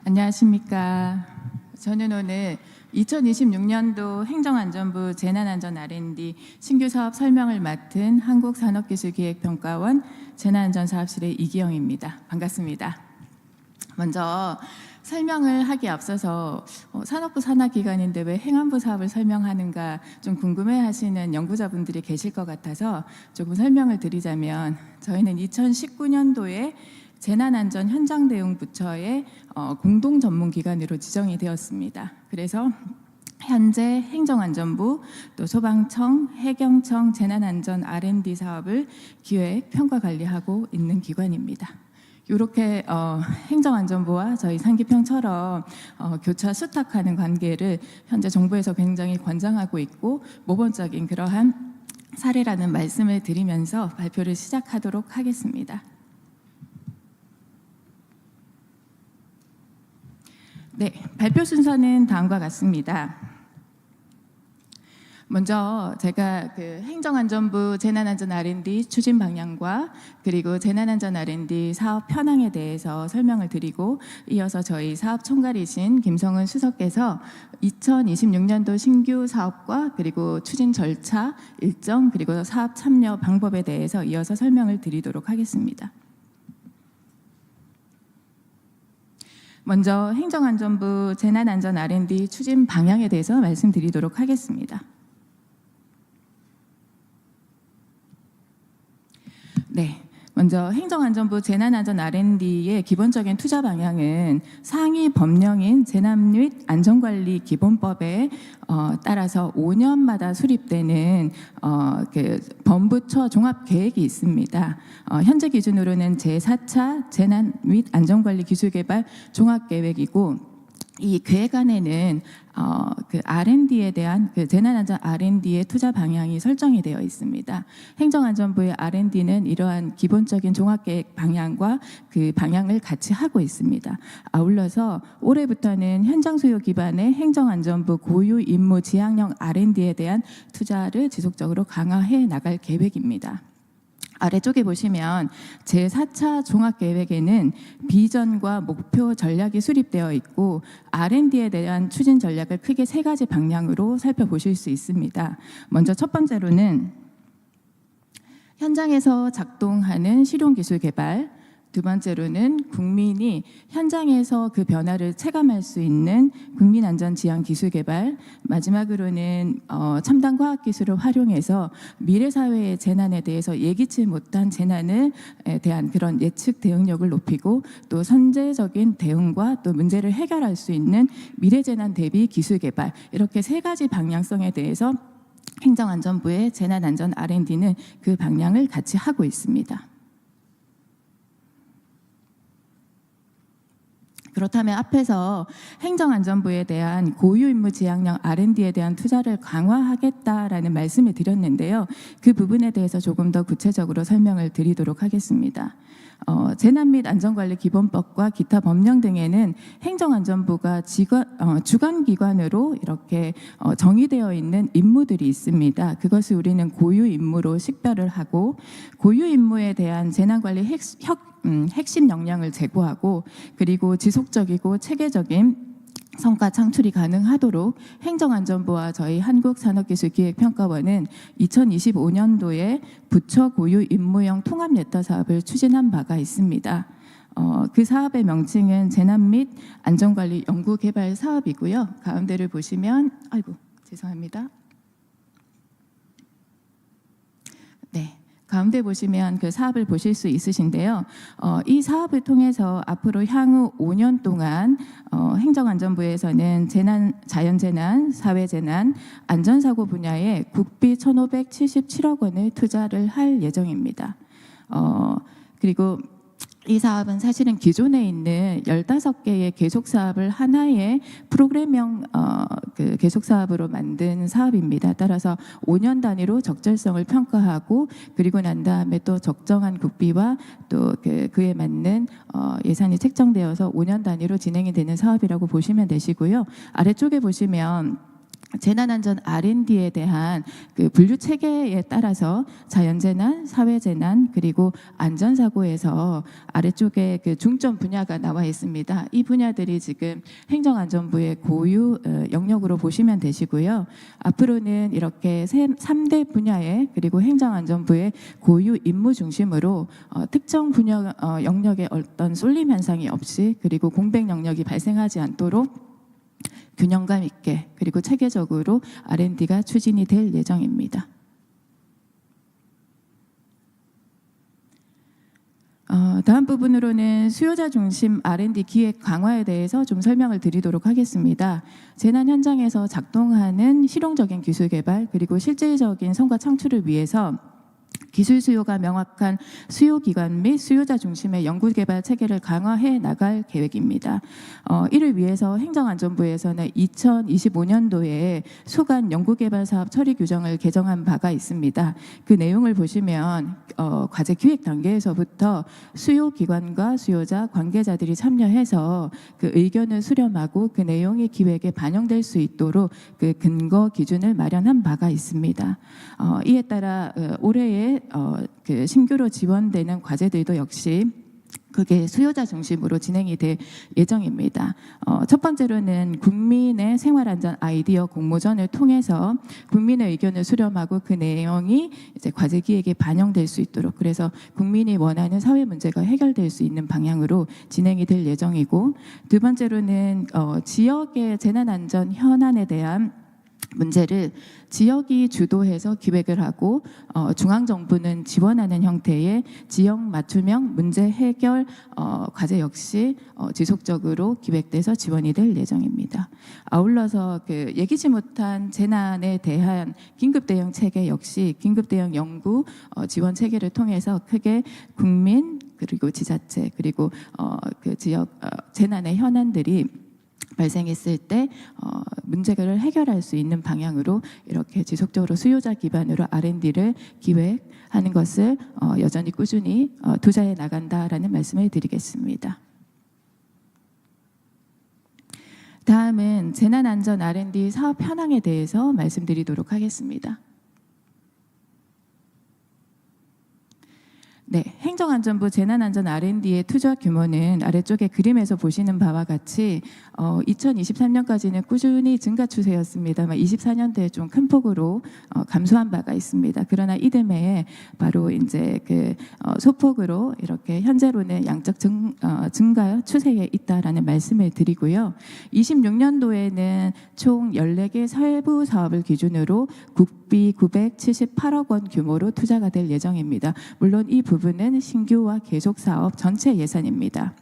안녕하십니까. 저는 오늘 2026년도 행정안전부 재난안전 R&D 신규 사업 설명을 맡은 한국산업기술기획평가원 재난안전사업실의 이기영입니다. 반갑습니다. 먼저 설명을 하기에 앞서서 산업부 산하기관인데 왜 행안부 사업을 설명하는가 좀 궁금해하시는 연구자분들이 계실 것 같아서 조금 설명을 드리자면, 저희는 2019년도에 재난안전 현장대응부처의 공동 전문기관으로 지정이 되었습니다. 그래서 현재 행정안전부, 또 소방청, 해경청 재난안전 R&D 사업을 기획, 평가, 관리하고 있는 기관입니다. 이렇게 행정안전부와 저희 상기평처럼 교차 수탁하는 관계를 현재 정부에서 굉장히 권장하고 있고 모범적인 그러한 사례라는 말씀을 드리면서 발표를 시작하도록 하겠습니다. 네, 발표 순서는 다음과 같습니다. 먼저 제가 행정안전부 재난안전 R&D 추진 방향과 그리고 재난안전 R&D 사업 현황에 대해서 설명을 드리고, 이어서 저희 사업 총괄이신 김성은 수석께서 2026년도 신규 사업과 그리고 추진 절차, 일정, 그리고 사업 참여 방법에 대해서 이어서 설명을 드리도록 하겠습니다. 먼저 행정안전부 재난안전 R&D 추진 방향에 대해서 말씀드리도록 하겠습니다. 네, 먼저 행정안전부 재난안전 R&D의 기본적인 투자 방향은 상위 법령인 재난 및 안전관리 기본법에 따라서 5년마다 수립되는 범부처 종합계획이 있습니다. 현재 기준으로는 제4차 재난 및 안전관리 기술개발 종합계획이고, 이 계획 안에는 R&D에 대한 재난안전 R&D의 투자 방향이 설정이 되어 있습니다. 행정안전부의 R&D는 이러한 기본적인 종합계획 방향과 그 방향을 같이 하고 있습니다. 아울러서 올해부터는 현장 수요 기반의 행정안전부 고유 임무 지향형 R&D에 대한 투자를 지속적으로 강화해 나갈 계획입니다. 아래쪽에 보시면 제4차 종합계획에는 비전과 목표 전략이 수립되어 있고, R&D에 대한 추진 전략을 크게 세 가지 방향으로 살펴보실 수 있습니다. 먼저 첫 번째로는 현장에서 작동하는 실용기술 개발, 두 번째로는 국민이 현장에서 그 변화를 체감할 수 있는 국민안전지향 기술 개발, 마지막으로는 첨단 과학기술을 활용해서 미래사회의 재난에 대해서 예기치 못한 재난에 대한 그런 예측 대응력을 높이고, 또 선제적인 대응과 또 문제를 해결할 수 있는 미래재난 대비 기술 개발, 이렇게 세 가지 방향성에 대해서 행정안전부의 재난안전 R&D는 그 방향을 같이 하고 있습니다. 그렇다면 앞에서 행정안전부에 대한 고유임무 지향형 R&D에 대한 투자를 강화하겠다라는 말씀을 드렸는데요. 그 부분에 대해서 조금 더 구체적으로 설명을 드리도록 하겠습니다. 재난 및 안전관리 기본법과 기타 법령 등에는 행정안전부가 주관기관으로 이렇게 정의되어 있는 임무들이 있습니다. 그것을 우리는 고유임무로 식별을 하고, 고유임무에 대한 재난관리 핵심 역량을 제고하고, 그리고 지속적이고 체계적인 성과 창출이 가능하도록 행정안전부와 저희 한국산업기술기획평가원은 2025년도에 부처 고유 임무형 통합예타 사업을 추진한 바가 있습니다. 그 사업의 명칭은 재난 및 안전관리 연구개발 사업이고요. 가운데를 보시면, 죄송합니다. 네. 가운데 보시면 그 사업을 보실 수 있으신데요. 이 사업을 통해서 앞으로 향후 5년 동안 행정안전부에서는 재난, 자연재난, 사회재난, 안전사고 분야에 국비 1,577억 원을 투자를 할 예정입니다. 그리고 이 사업은 사실은 기존에 있는 15개의 계속사업을 하나의 프로그램형 계속사업으로 만든 사업입니다. 따라서 5년 단위로 적절성을 평가하고, 그리고 난 다음에 또 적정한 국비와 또 그에 맞는 예산이 책정되어서 5년 단위로 진행이 되는 사업이라고 보시면 되시고요. 아래쪽에 보시면 재난안전 R&D에 대한 그 분류 체계에 따라서 자연재난, 사회재난, 그리고 안전사고에서 아래쪽에 그 중점 분야가 나와 있습니다. 이 분야들이 지금 행정안전부의 고유 영역으로 보시면 되시고요. 앞으로는 이렇게 3대 분야에 그리고 행정안전부의 고유 임무 중심으로 특정 분야 영역에 어떤 쏠림 현상이 없이 그리고 공백 영역이 발생하지 않도록 균형감 있게 그리고 체계적으로 R&D가 추진이 될 예정입니다. 다음 부분으로는 수요자 중심 R&D 기획 강화에 대해서 좀 설명을 드리도록 하겠습니다. 재난 현장에서 작동하는 실용적인 기술 개발 그리고 실질적인 성과 창출을 위해서 기술 수요가 명확한 수요기관 및 수요자 중심의 연구개발 체계를 강화해 나갈 계획입니다. 이를 위해서 행정안전부에서는 2025년도에 소관 연구개발 사업 처리 규정을 개정한 바가 있습니다. 그 내용을 보시면 과제 기획 단계에서부터 수요기관과 수요자 관계자들이 참여해서 그 의견을 수렴하고 그 내용이 기획에 반영될 수 있도록 그 근거 기준을 마련한 바가 있습니다. 이에 따라 올해의 그 신규로 지원되는 과제들도 역시 그게 수요자 중심으로 진행이 될 예정입니다. 첫 번째로는 국민의 생활안전 아이디어 공모전을 통해서 국민의 의견을 수렴하고 그 내용이 이제 과제 기획에 반영될 수 있도록 그래서 국민이 원하는 사회 문제가 해결될 수 있는 방향으로 진행이 될 예정이고 두 번째로는 지역의 재난안전 현안에 대한 문제를 지역이 주도해서 기획을 하고 중앙정부는 지원하는 형태의 지역 맞춤형 문제 해결 과제 역시 지속적으로 기획돼서 지원이 될 예정입니다. 아울러서 그 예기치 못한 재난에 대한 긴급 대응 체계 역시 긴급 대응 연구 지원 체계를 통해서 크게 국민 그리고 지자체 그리고 그 지역 재난의 현안들이 발생했을 때 문제를 해결할 수 있는 방향으로 이렇게 지속적으로 수요자 기반으로 R&D를 기획하는 것을 여전히 꾸준히 투자해 나간다라는 말씀을 드리겠습니다. 다음은 재난안전 R&D 사업 현황에 대해서 말씀드리도록 하겠습니다. 네, 행정안전부 재난안전 R&D의 투자 규모는 아래쪽에 그림에서 보시는 바와 같이 2023년까지는 꾸준히 증가 추세였습니다만 24년도에 좀 큰 폭으로 감소한 바가 있습니다. 그러나 이듬해에 바로 이제 그 소폭으로 이렇게 현재로는 양적 증가 추세에 있다라는 말씀을 드리고요. 26년도에는 총 14개 세부 사업을 기준으로 국비 978억 원 규모로 투자가 될 예정입니다. 물론 이 부분은 신규와 계속 사업 전체 예산입니다.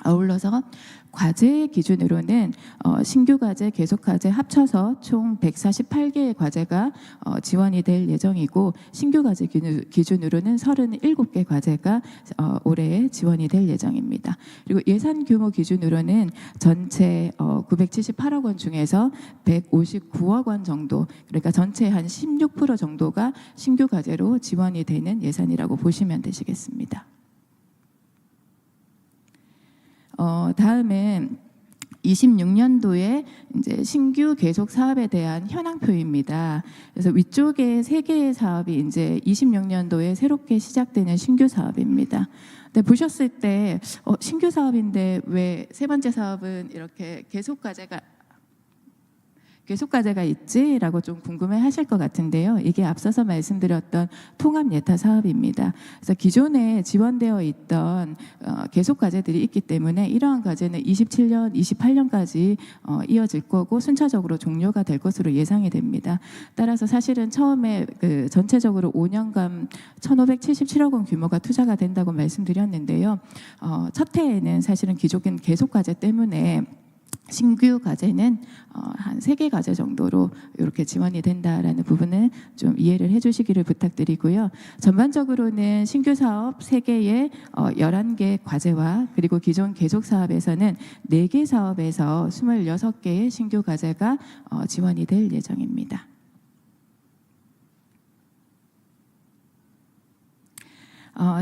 아울러서 과제 기준으로는 신규 과제, 계속 과제 합쳐서 총 148개의 과제가 지원이 될 예정이고 신규 과제 기준으로는 37개 과제가 올해 지원이 될 예정입니다. 그리고 예산 규모 기준으로는 전체 978억 원 중에서 159억 원 정도 그러니까 전체 한 16% 정도가 신규 과제로 지원이 되는 예산이라고 보시면 되시겠습니다. 다음은 26년도에 이제 신규 계속 사업에 대한 현황표입니다. 그래서 위쪽에 3개의 사업이 이제 26년도에 새롭게 시작되는 신규 사업입니다. 근데 보셨을 때 신규 사업인데 왜 세 번째 사업은 이렇게 계속 과제가 있지라고 좀 궁금해 하실 것 같은데요. 이게 앞서서 말씀드렸던 통합 예타 사업입니다. 그래서 기존에 지원되어 있던 계속 과제들이 있기 때문에 이러한 과제는 27년, 28년까지 이어질 거고 순차적으로 종료가 될 것으로 예상이 됩니다. 따라서 사실은 처음에 그 전체적으로 5년간 1,577억 원 규모가 투자가 된다고 말씀드렸는데요. 첫 해에는 사실은 기존 계속 과제 때문에 신규 과제는 한 3개 과제 정도로 이렇게 지원이 된다라는 부분을 좀 이해를 해주시기를 부탁드리고요. 전반적으로는 신규 사업 3개의 11개 과제와 그리고 기존 계속 사업에서는 4개 사업에서 26개의 신규 과제가 지원이 될 예정입니다.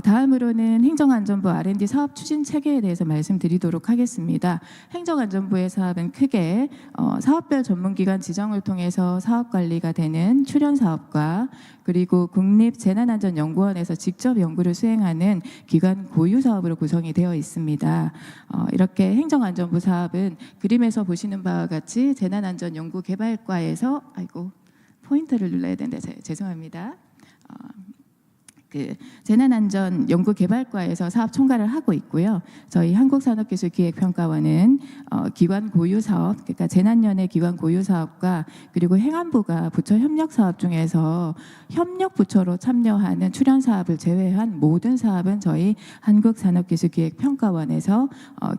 다음으로는 행정안전부 R&D 사업 추진 체계에 대해서 말씀드리도록 하겠습니다. 행정안전부의 사업은 크게 사업별 전문기관 지정을 통해서 사업 관리가 되는 출연 사업과 그리고 국립재난안전연구원에서 직접 연구를 수행하는 기관 고유 사업으로 구성이 되어 있습니다. 이렇게 행정안전부 사업은 그림에서 보시는 바와 같이 재난안전연구개발과에서 포인터를 눌러야 되는데 죄송합니다. 재난안전연구개발과에서 사업 총괄을 하고 있고요. 저희 한국산업기술기획평가원은 기관 고유 사업, 그러니까 재난연의 기관 고유 사업과 그리고 행안부가 부처 협력 사업 중에서 협력 부처로 참여하는 출연 사업을 제외한 모든 사업은 저희 한국산업기술기획평가원에서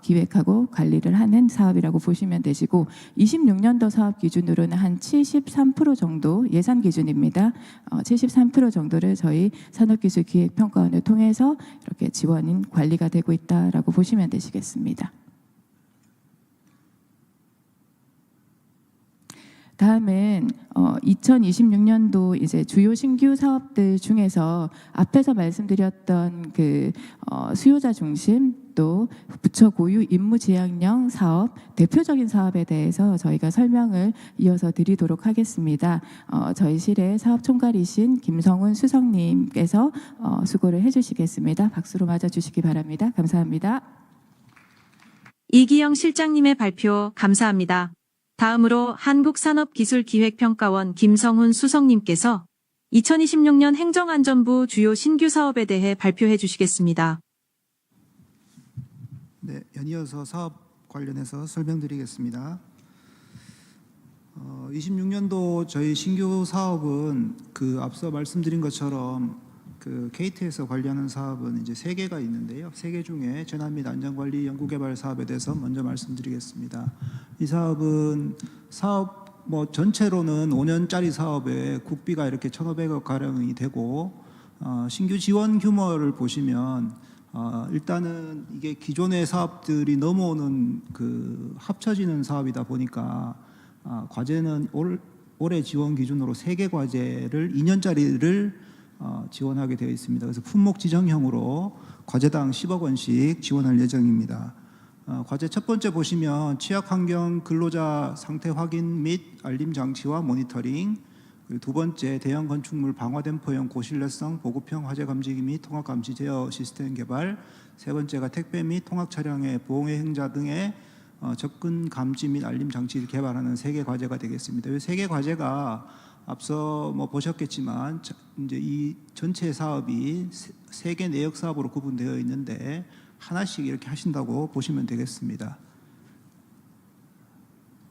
기획하고 관리를 하는 사업이라고 보시면 되시고 26년도 사업 기준으로는 한 73% 정도 예산 기준입니다. 73% 정도를 저희 산업기술기획평가원을 통해서 이렇게 지원인 관리가 되고 있다라고 보시면 되시겠습니다. 다음은 2026년도 이제 주요 신규 사업들 중에서 앞에서 말씀드렸던 수요자 중심 또 부처 고유 임무 지향형 사업 대표적인 사업에 대해서 저희가 설명을 이어서 드리도록 하겠습니다. 저희 실의 사업 총괄이신 김성훈 수석님께서 수고를 해주시겠습니다. 박수로 맞아주시기 바랍니다. 감사합니다. 이기영 실장님의 발표 감사합니다. 다음으로 한국산업기술기획평가원 김성훈 수석님께서 2026년 행정안전부 주요 신규 사업에 대해 발표해 주시겠습니다. 네, 연이어서 사업 관련해서 설명드리겠습니다. 26년도 저희 신규 사업은 앞서 말씀드린 것처럼 KT에서 관리하는 사업은 이제 3개가 있는데요. 3개 중에 재난 및 안전관리 연구개발 사업에 대해서 먼저 말씀드리겠습니다. 이 사업은 사업 전체로는 5년짜리 사업에 국비가 이렇게 1,500억 가량이 되고 신규 지원 규모를 보시면 일단은 이게 기존의 사업들이 넘어오는 합쳐지는 사업이다 보니까 과제는 올해 지원 기준으로 3개 과제를 2년짜리를 지원하게 되어 있습니다. 그래서 품목 지정형으로 과제당 10억 원씩 지원할 예정입니다. 과제 첫 번째 보시면 취약환경 근로자 상태 확인 및 알림 장치와 모니터링, 그리고 두 번째 대형 건축물 방화댐퍼형 고신뢰성 보급형 화재 감지기 및 통합 감지 제어 시스템 개발, 세 번째가 택배 및 통학 차량의 보행의 행자 등의 접근 감지 및 알림 장치를 개발하는 3개 과제가 되겠습니다. 이 3개 과제가 앞서 보셨겠지만 이제 이 전체 사업이 3개 내역 사업으로 구분되어 있는데 하나씩 이렇게 하신다고 보시면 되겠습니다.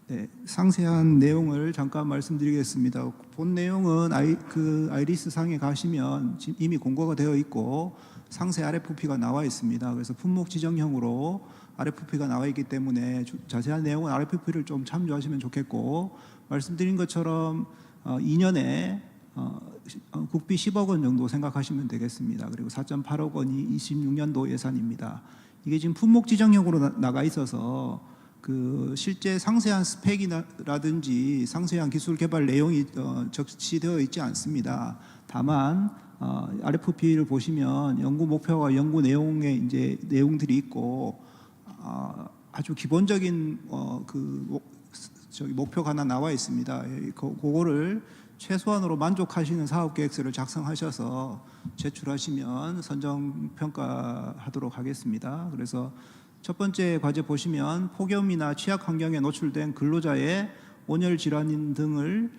네, 상세한 내용을 잠깐 말씀드리겠습니다. 본 내용은 아이리스 상에 가시면 이미 공고가 되어 있고 상세 RFP가 나와 있습니다. 그래서 품목 지정형으로 RFP가 나와 있기 때문에 자세한 내용은 RFP를 좀 참조하시면 좋겠고, 말씀드린 것처럼 2년에 국비 10억 원 정도 생각하시면 되겠습니다. 그리고 4.8억 원이 26년도 예산입니다. 이게 지금 품목 지정형으로 나가 있어서 실제 상세한 스펙이라든지 상세한 기술 개발 내용이 적시되어 있지 않습니다. 다만 RFP를 보시면 연구 목표와 연구 내용의 이제 내용들이 있고 아주 기본적인 목표가 하나 나와 있습니다. 그거를 최소한으로 만족하시는 사업 계획서를 작성하셔서 제출하시면 선정 평가하도록 하겠습니다. 그래서 첫 번째 과제 보시면 폭염이나 취약 환경에 노출된 근로자의 온열 질환 등을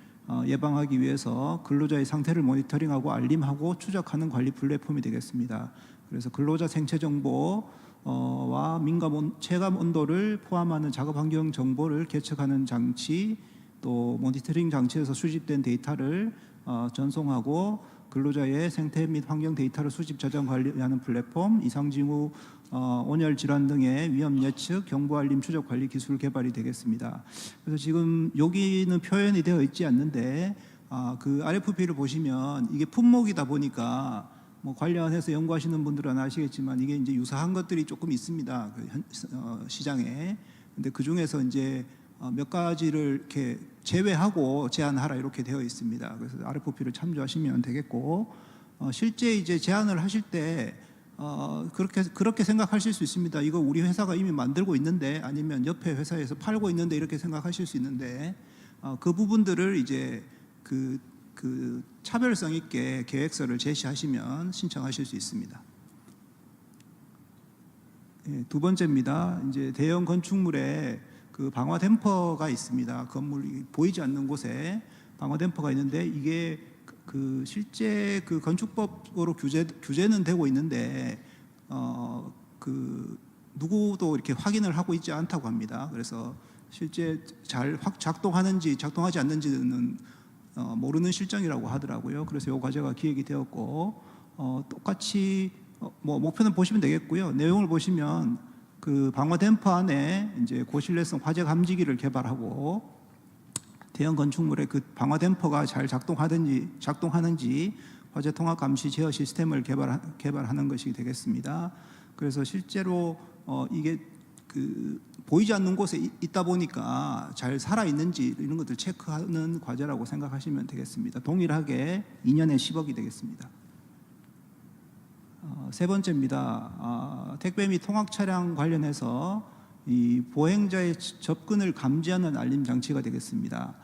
예방하기 위해서 근로자의 상태를 모니터링하고 알림하고 추적하는 관리 플랫폼이 되겠습니다. 그래서 근로자 생체 정보와 민감 체감 온도를 포함하는 작업 환경 정보를 계측하는 장치, 또 모니터링 장치에서 수집된 데이터를 전송하고 근로자의 생태 및 환경 데이터를 수집, 저장, 관리하는 플랫폼, 이상징후, 온열 질환 등의 위험 예측, 경보 알림, 추적 관리 기술 개발이 되겠습니다. 그래서 지금 여기는 표현이 되어 있지 않는데 RFP를 보시면 이게 품목이다 보니까 관련해서 연구하시는 분들은 아시겠지만 이게 이제 유사한 것들이 조금 있습니다. 시장에. 근데 그 중에서 이제 몇 가지를 이렇게 제외하고 제안하라 이렇게 되어 있습니다. 그래서 RFP를 참조하시면 되겠고, 실제 이제 제안을 하실 때 그렇게 생각하실 수 있습니다. 이거 우리 회사가 이미 만들고 있는데, 아니면 옆에 회사에서 팔고 있는데, 이렇게 생각하실 수 있는데, 그 부분들을 이제 그 차별성 있게 계획서를 제시하시면 신청하실 수 있습니다. 예, 두 번째입니다. 이제 대형 건축물에 그 방화 댐퍼가 있습니다. 건물이 보이지 않는 곳에 방화 댐퍼가 있는데, 이게 그 실제 그 건축법으로 규제는 되고 있는데 그 누구도 이렇게 확인을 하고 있지 않다고 합니다. 그래서 실제 잘 작동하는지 작동하지 않는지는 모르는 실정이라고 하더라고요. 그래서 이 과제가 기획이 되었고, 똑같이 뭐 목표는 보시면 되겠고요. 내용을 보시면 그 방화 댐퍼 안에 이제 고신뢰성 화재 감지기를 개발하고, 대형 건축물의 그 방화 댐퍼가 잘 작동하는지 화재 통합 감시 제어 시스템을 개발하는 것이 되겠습니다. 그래서 실제로 이게 그 보이지 않는 곳에 있다 보니까 잘 살아 있는지 이런 것들 체크하는 과제라고 생각하시면 되겠습니다. 동일하게 2년에 10억이 되겠습니다. 세 번째입니다. 택배 및 통학 차량 관련해서 이 보행자의 접근을 감지하는 알림 장치가 되겠습니다.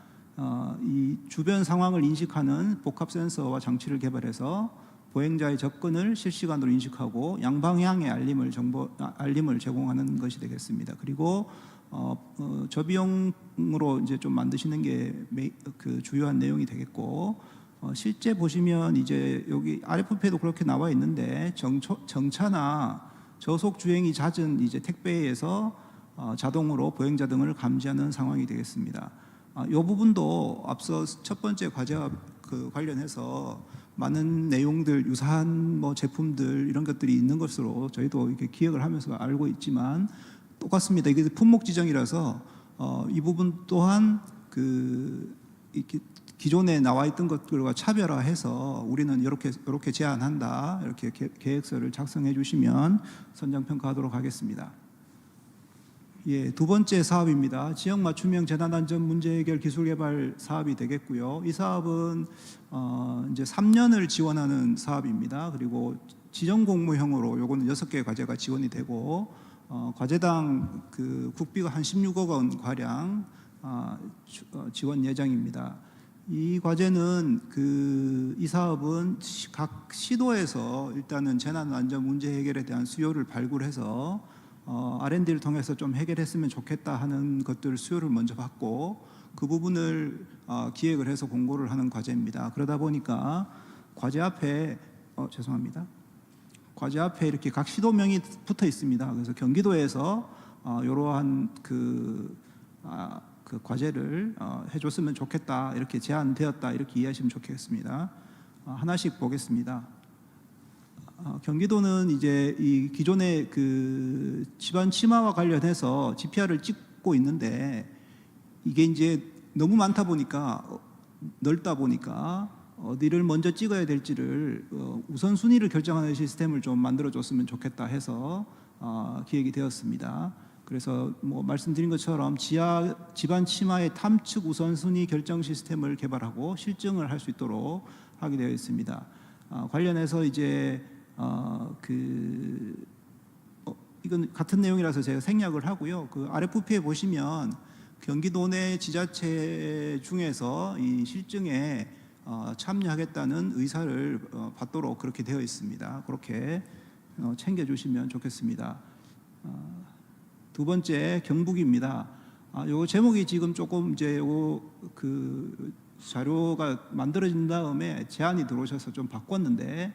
이 주변 상황을 인식하는 복합 센서와 장치를 개발해서 보행자의 접근을 실시간으로 인식하고 양방향의 알림을 제공하는 것이 되겠습니다. 그리고 저비용으로 이제 좀 만드시는 게 그 주요한 내용이 되겠고, 실제 보시면 이제 여기 RFP에도 그렇게 나와 있는데, 정차나 저속 주행이 잦은 이제 택배에서 자동으로 보행자 등을 감지하는 상황이 되겠습니다. 이 부분도 앞서 첫 번째 과제와 그 관련해서 많은 내용들, 유사한 뭐 제품들 이런 것들이 있는 것으로 저희도 이렇게 기억을 하면서 알고 있지만 똑같습니다. 이게 품목 지정이라서 이 부분 또한 그 이렇게 기존에 나와 있던 것들과 차별화해서 우리는 이렇게 제안한다, 이렇게 계획서를 작성해 주시면 선정 평가하도록 하겠습니다. 예, 두 번째 사업입니다. 지역 맞춤형 재난안전 문제 해결 기술 개발 사업이 되겠고요. 이 사업은 이제 3년을 지원하는 사업입니다. 그리고 지정 공모형으로 요거는 6개의 과제가 지원이 되고, 과제당 그 국비가 한 16억 원 가량 지원 예정입니다. 이 과제는 이 사업은 각 시도에서 일단은 재난안전 문제 해결에 대한 수요를 발굴해서 R&D를 통해서 좀 해결했으면 좋겠다 하는 것들 수요를 먼저 받고, 그 부분을 기획을 해서 공고를 하는 과제입니다. 그러다 보니까 과제 앞에 과제 앞에 이렇게 각 시도명이 붙어 있습니다. 그래서 경기도에서 이러한 그 과제를 해줬으면 좋겠다, 이렇게 제안되었다, 이렇게 이해하시면 좋겠습니다. 하나씩 보겠습니다. 경기도는 이제 이 기존의 그 집안 침하와 관련해서 GPR을 찍고 있는데, 이게 이제 너무 많다 보니까 넓다 보니까 어디를 먼저 찍어야 될지를 우선순위를 결정하는 시스템을 좀 만들어줬으면 좋겠다 해서 기획이 되었습니다. 그래서 뭐 말씀드린 것처럼 집안 침하의 탐측 우선순위 결정 시스템을 개발하고 실증을 할 수 있도록 하게 되어 있습니다. 관련해서 이제 이건 같은 내용이라서 제가 생략을 하고요. 그 RFP에 보시면 경기도 내 지자체 중에서 이 실증에 참여하겠다는 의사를 받도록 그렇게 되어 있습니다. 그렇게 챙겨주시면 좋겠습니다. 두 번째 경북입니다. 요 제목이 지금 조금 이제 그 자료가 만들어진 다음에 제안이 들어오셔서 좀 바꿨는데,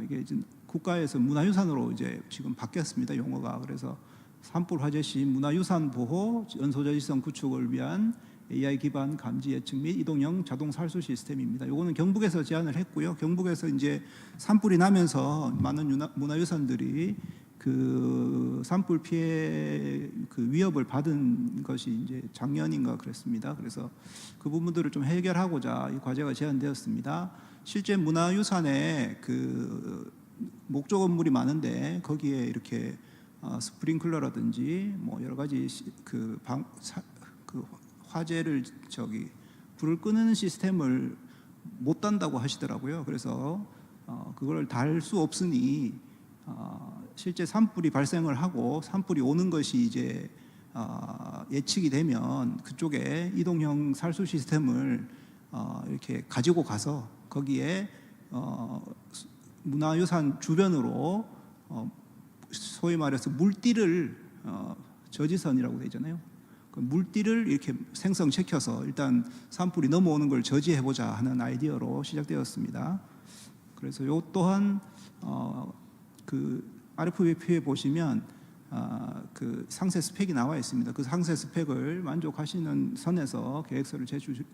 이게 이제 국가에서 문화유산으로 이제 지금 바뀌었습니다, 용어가. 그래서 산불 화재 시 문화유산 보호 연소저지성 구축을 위한 AI 기반 감지 예측 및 이동형 자동 살수 시스템입니다. 요거는 경북에서 제안을 했고요. 경북에서 이제 산불이 나면서 많은 문화유산들이 그 산불 피해 그 위협을 받은 것이 이제 작년인가 그랬습니다. 그래서 그 부분들을 좀 해결하고자 이 과제가 제안되었습니다. 실제 문화유산에 그 목조 건물이 많은데, 거기에 이렇게 스프링클러라든지 뭐 여러 가지 그 화재를 불을 끄는 시스템을 못 단다고 하시더라고요. 그래서 그걸 달 수 없으니 실제 산불이 발생을 하고 산불이 오는 것이 이제 예측이 되면 그쪽에 이동형 살수 시스템을 이렇게 가지고 가서 거기에 문화유산 주변으로 소위 말해서 물띠를 저지선이라고 되잖아요. 그 물띠를 이렇게 생성시켜서 일단 산불이 넘어오는 걸 저지해보자 하는 아이디어로 시작되었습니다. 그래서 요 또한 그 RFP에 보시면 그 상세 스펙이 나와 있습니다. 그 상세 스펙을 만족하시는 선에서 계획서를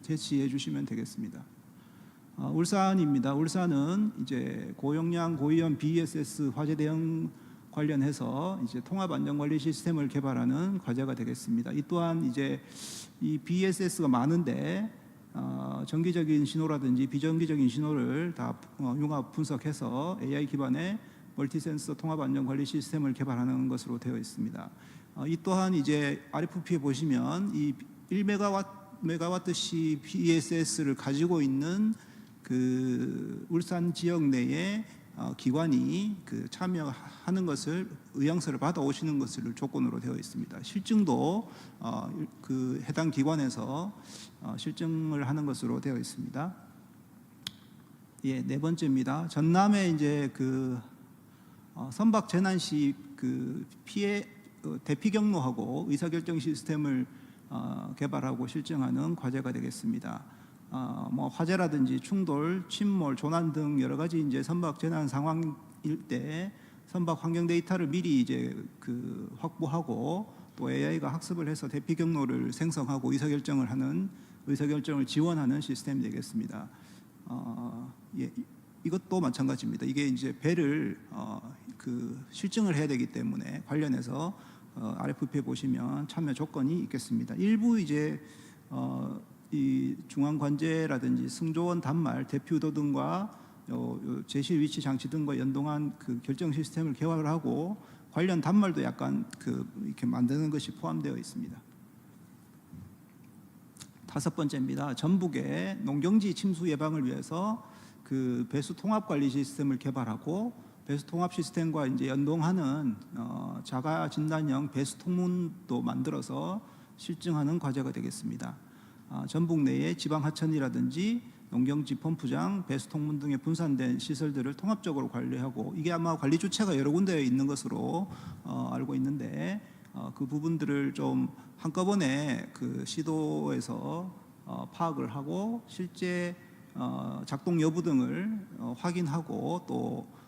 제시해 주시면 되겠습니다. 울산입니다. 울산은 이제 고용량 고위험 BESS 화재 대응 관련해서 이제 통합 안전관리 시스템을 개발하는 과제가 되겠습니다. 이 또한 이제 이 BESS가 많은데 정기적인 신호라든지 비정기적인 신호를 다 융합 분석해서 AI 기반의 멀티센서 통합 안전관리 시스템을 개발하는 것으로 되어 있습니다. 이 또한 이제 RFP에 보시면 이 1메가와트시 BESS를 가지고 있는 그 울산 지역 내에 기관이 그 참여하는 것을 의향서를 받아 오시는 것을 조건으로 되어 있습니다. 실증도 그 해당 기관에서 실증을 하는 것으로 되어 있습니다. 예, 네 번째입니다. 전남에 이제 그 선박 재난 시 그 피해 대피 경로하고 의사결정 시스템을 개발하고 실증하는 과제가 되겠습니다. 뭐 화재라든지 충돌, 침몰, 조난 등 여러 가지 이제 선박 재난 상황일 때 선박 환경 데이터를 미리 이제 그 확보하고 또 AI가 학습을 해서 대피 경로를 생성하고 의사결정을 지원하는 시스템이 되겠습니다. 예, 이것도 마찬가지입니다. 이게 이제 배를 그 실증을 해야 되기 때문에 관련해서 RFP에 보시면 참여 조건이 있겠습니다. 일부 이제 이 중앙 관제라든지 승조원 단말, 대피 유도 등과 제실 위치 장치 등과 연동한 그 결정 시스템을 개발을 하고 관련 단말도 약간 그 이렇게 만드는 것이 포함되어 있습니다. 다섯 번째입니다. 전북의 농경지 침수 예방을 위해서 그 배수 통합 관리 시스템을 개발하고 배수 통합 시스템과 이제 연동하는 자가 진단형 배수 통문도 만들어서 실증하는 과제가 되겠습니다. 전북 내에 지방 하천이라든지 농경지 펌프장, 배수 통문 등의 분산된 시설들을 통합적으로 관리하고 이게 아마 관리 주체가 여러 군데에 있는 것으로 알고 있는데 그 부분들을 좀 한꺼번에 그 시도에서 파악을 하고 실제 작동 여부 등을 확인하고 또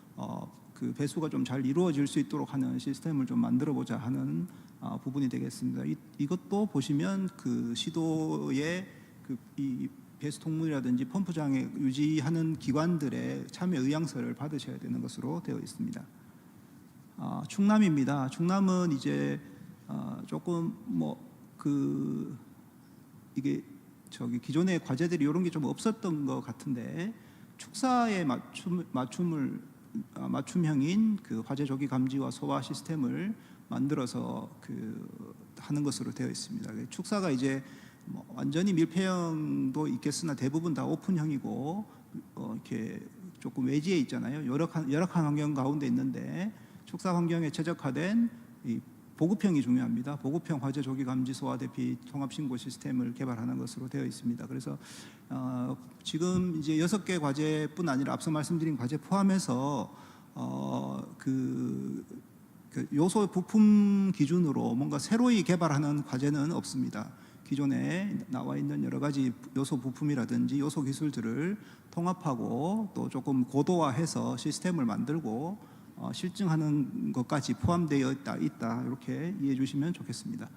그 배수가 좀 잘 이루어질 수 있도록 하는 시스템을 좀 만들어 보자 하는 부분이 되겠습니다. 이것도 보시면 그 시도의 그 이 배수 통문이라든지 펌프장에 유지하는 기관들의 참여 의향서를 받으셔야 되는 것으로 되어 있습니다. 충남입니다. 충남은 이제 조금 뭐 그 이게 저기 기존의 과제들이 이런 게 좀 없었던 것 같은데 축사에 맞춤형인 그 화재 조기 감지와 소화 시스템을 만들어서 그 하는 것으로 되어 있습니다. 축사가 이제 뭐 완전히 밀폐형도 있겠으나 대부분 다 오픈형이고 이렇게 조금 외지에 있잖아요. 열악한 환경 가운데 있는데 축사 환경에 최적화된 이 보급형이 중요합니다. 보급형 화재 조기 감지 소화 대피 통합 신고 시스템을 개발하는 것으로 되어 있습니다. 그래서 지금 이제 6개 과제뿐 아니라 앞서 말씀드린 과제 포함해서 그 요소 부품 기준으로 뭔가 새로이 개발하는 과제는 없습니다. 기존에 나와 있는 여러 가지 요소 부품이라든지 요소 기술들을 통합하고 또 조금 고도화해서 시스템을 만들고 실증하는 것까지 포함되어 있다 이렇게 이해해 주시면 좋겠습니다.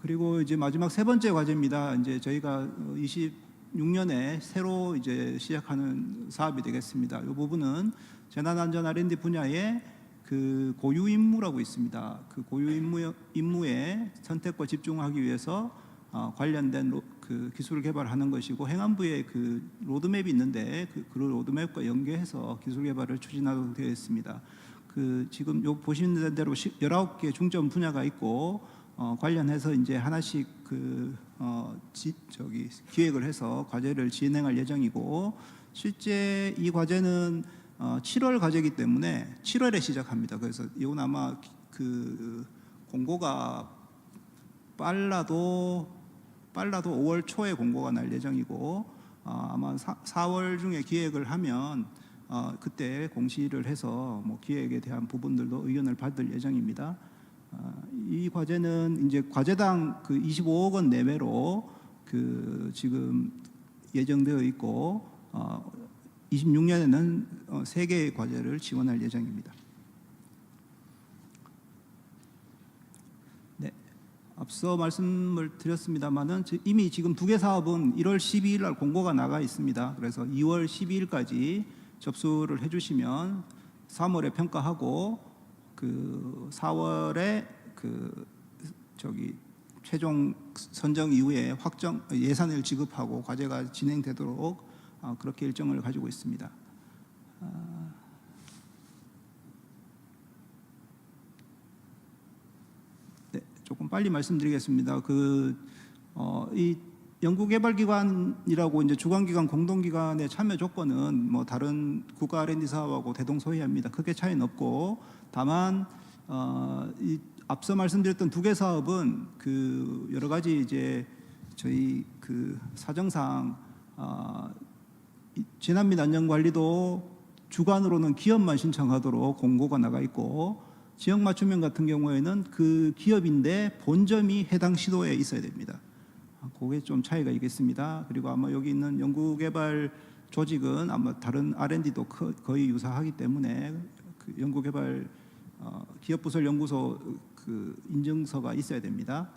그리고 이제 마지막 세 번째 과제입니다. 이제 저희가 26년에 새로 이제 시작하는 사업이 되겠습니다. 이 부분은 재난안전 R&D 분야에 그 고유 임무라고 있습니다. 그 고유 임무에 선택과 집중하기 위해서 관련된 그 기술을 개발하는 것이고 행안부에 그 로드맵이 있는데 그 로드맵과 연계해서 기술 개발을 추진하도록 되어 있습니다. 그 지금 요 보시는 대로 19개 중점 분야가 있고 관련해서 이제 하나씩 그 저기 기획을 해서 과제를 진행할 예정이고 실제 이 과제는 7월 과제이기 때문에 7월에 시작합니다. 그래서 이건 아마 그 공고가 빨라도 5월 초에 공고가 날 예정이고 아마 4월 중에 기획을 하면 그때 공시를 해서 뭐 기획에 대한 부분들도 의견을 받을 예정입니다. 이 과제는 이제 과제당 그 25억 원 내외로 그 지금 예정되어 있고 26년에는 3개의 과제를 지원할 예정입니다. 네, 앞서 말씀을 드렸습니다만은 이미 지금 2개 사업은 1월 12일 날 공고가 나가 있습니다. 그래서 2월 12일까지 접수를 해주시면 3월에 평가하고 그 4월에 그 최종 선정 이후에 예산을 지급하고 과제가 진행되도록 그렇게 일정을 가지고 있습니다. 네, 조금 빨리 말씀드리겠습니다. 이 연구개발기관이라고 이제 주관기관 공동기관의 참여 조건은 뭐 다른 국가 R&D 사업하고 대동소이합니다. 크게 차이는 없고 다만 이 앞서 말씀드렸던 2개 사업은 그 여러 가지 이제 저희 그 사정상 재난 및 안전관리도 주관으로는 기업만 신청하도록 공고가 나가 있고 지역 맞춤형 같은 경우에는 그 기업인데 본점이 해당 시도에 있어야 됩니다. 그게 좀 차이가 있겠습니다. 그리고 아마 여기 있는 연구개발 조직은 아마 다른 R&D도 거의 유사하기 때문에 그 연구개발 기업부설 연구소 그 인증서가 있어야 됩니다.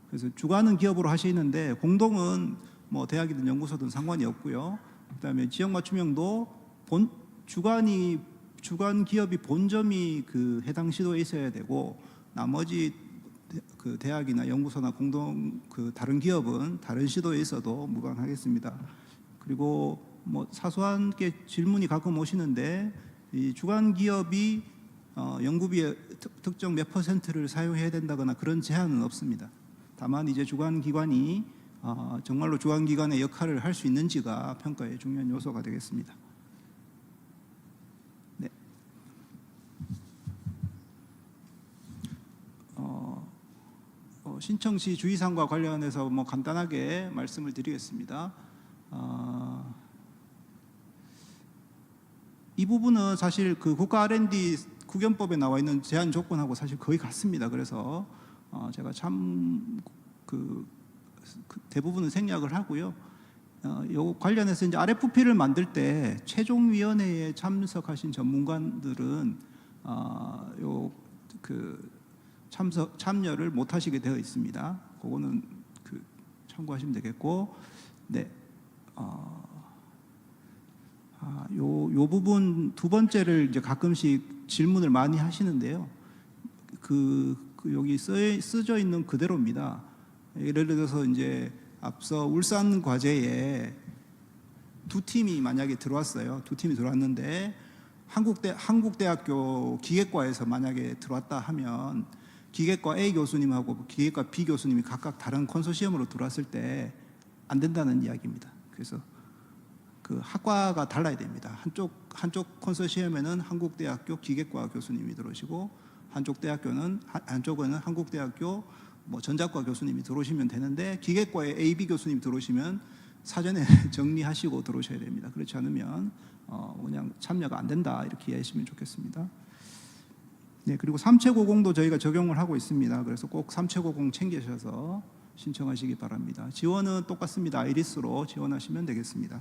그래서 주관은 기업으로 하시는데 공동은 뭐 대학이든 연구소든 상관이 없고요. 그다음에 지역 맞춤형도 주관 기업이 본점이 그 해당 시도에 있어야 되고 나머지 그 대학이나 연구소나 공동 그 다른 기업은 다른 시도에 있어도 무관하겠습니다. 그리고 뭐 사소한 게 질문이 가끔 오시는데 이 주관 기업이 연구비의 특정 몇 %를 사용해야 된다거나 그런 제한은 없습니다. 다만 이제 주관 기관이 정말로 주관 기관의 역할을 할 수 있는지가 평가의 중요한 요소가 되겠습니다. 네. 신청 시 주의사항과 관련해서 뭐 간단하게 말씀을 드리겠습니다. 이 부분은 사실 그 국가 R&D 국연법에 나와 있는 제한 조건하고 사실 거의 같습니다. 그래서 제가 참 대부분은 생략을 하고요. 요 관련해서 이제 RFP를 만들 때 최종위원회에 참석하신 전문가들은 참여를 못 하시게 되어 있습니다. 그거는 참고하시면 되겠고, 네. 요 부분 두 번째를 이제 가끔씩 질문을 많이 하시는데요. 여기 쓰져 있는 그대로입니다. 예를 들어서 이제 앞서 울산 과제에 2팀이 만약에 들어왔어요. 2팀이 들어왔는데 한국대학교 기계과에서 만약에 들어왔다 하면 기계과 A 교수님하고 기계과 B 교수님이 각각 다른 컨소시엄으로 들어왔을 때 안 된다는 이야기입니다. 그래서 그 학과가 달라야 됩니다. 한쪽 컨소시엄에는 한국대학교 기계과 교수님이 들어오시고 한쪽에는 한국대학교 뭐 전자과 교수님이 들어오시면 되는데 기계과에 A, B 교수님 들어오시면 사전에 정리하시고 들어오셔야 됩니다. 그렇지 않으면 그냥 참여가 안 된다 이렇게 이해하시면 좋겠습니다. 네, 그리고 삼체고공도 저희가 적용을 하고 있습니다. 그래서 꼭 삼체고공 챙기셔서 신청하시기 바랍니다. 지원은 똑같습니다. 아이리스로 지원하시면 되겠습니다.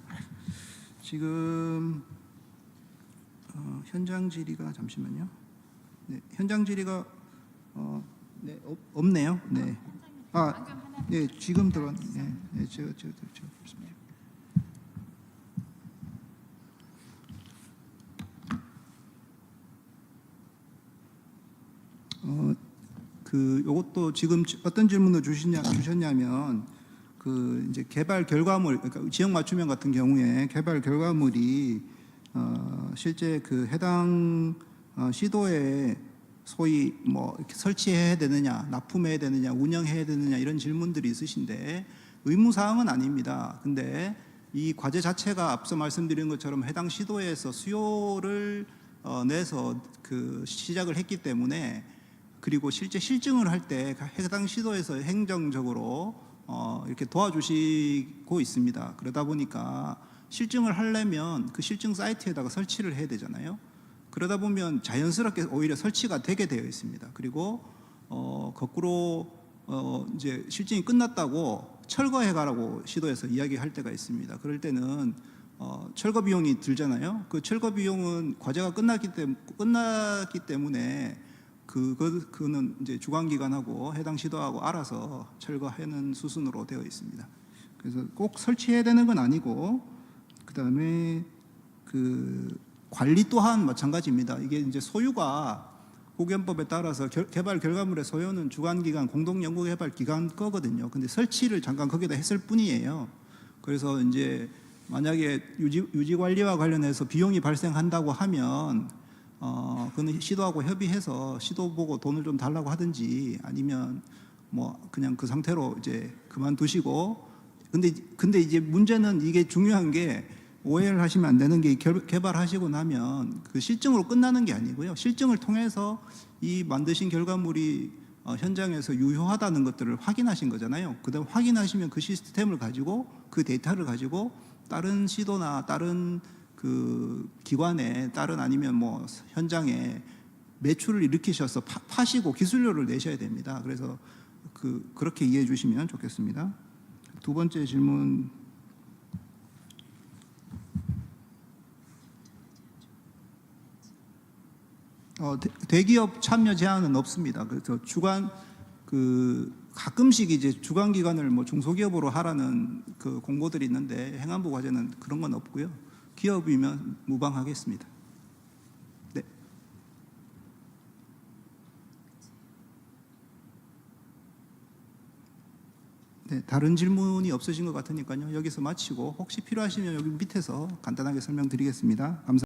지금 현장 질의가 잠시만요. 네, 현장 질의가 네, 없네요. 네. 네, 지금 들어왔. 네, 제가 없습니다. 요것도 지금 어떤 질문을 주셨냐면 이제 개발 결과물, 그러니까 지역 맞춤형 같은 경우에 개발 결과물이 실제 그 해당 시도에 소위 뭐 이렇게 설치해야 되느냐, 납품해야 되느냐, 운영해야 되느냐 이런 질문들이 있으신데 의무 사항은 아닙니다. 근데 이 과제 자체가 앞서 말씀드린 것처럼 해당 시도에서 수요를 내서 그 시작을 했기 때문에, 그리고 실제 실증을 할 때 해당 시도에서 행정적으로 이렇게 도와주시고 있습니다. 그러다 보니까 실증을 하려면 그 실증 사이트에다가 설치를 해야 되잖아요. 그러다 보면 자연스럽게 오히려 설치가 되게 되어 있습니다. 그리고 거꾸로 이제 실증이 끝났다고 철거해가라고 시도해서 이야기할 때가 있습니다. 그럴 때는 철거 비용이 들잖아요. 그 철거 비용은 과제가 끝났기 때문에 그거는 이제 주관기관하고 해당 시도하고 알아서 철거하는 수순으로 되어 있습니다. 그래서 꼭 설치해야 되는 건 아니고, 그다음에 그 관리 또한 마찬가지입니다. 이게 이제 소유가 국연법에 따라서 개발 결과물의 소유는 주관기관 공동연구개발기관 거거든요. 근데 설치를 잠깐 거기다 했을 뿐이에요. 그래서 이제 만약에 유지 관리와 관련해서 비용이 발생한다고 하면 그는 시도하고 협의해서 시도 보고 돈을 좀 달라고 하든지, 아니면 뭐 그냥 그 상태로 이제 그만두시고. 근데 이제 문제는, 이게 중요한 게 오해를 하시면 안 되는 게, 개발하시고 나면 그 실증으로 끝나는 게 아니고요. 실증을 통해서 이 만드신 결과물이 현장에서 유효하다는 것들을 확인하신 거잖아요. 그다음 확인하시면 그 시스템을 가지고, 그 데이터를 가지고 다른 시도나 다른 그 기관에, 다른 아니면 뭐 현장에 매출을 일으키셔서 파시고 기술료를 내셔야 됩니다. 그래서 그렇게 이해해 주시면 좋겠습니다. 두 번째 질문. 대기업 참여 제한은 없습니다. 그래서 가끔씩 이제 주관기관을 뭐 중소기업으로 하라는 그 공고들이 있는데, 행안부 과제는 그런 건 없고요. 기업이면 무방하겠습니다. 네. 네, 다른 질문이 없으신 것 같으니까요. 여기서 마치고, 혹시 필요하시면 여기 밑에서 간단하게 설명드리겠습니다. 감사합니다.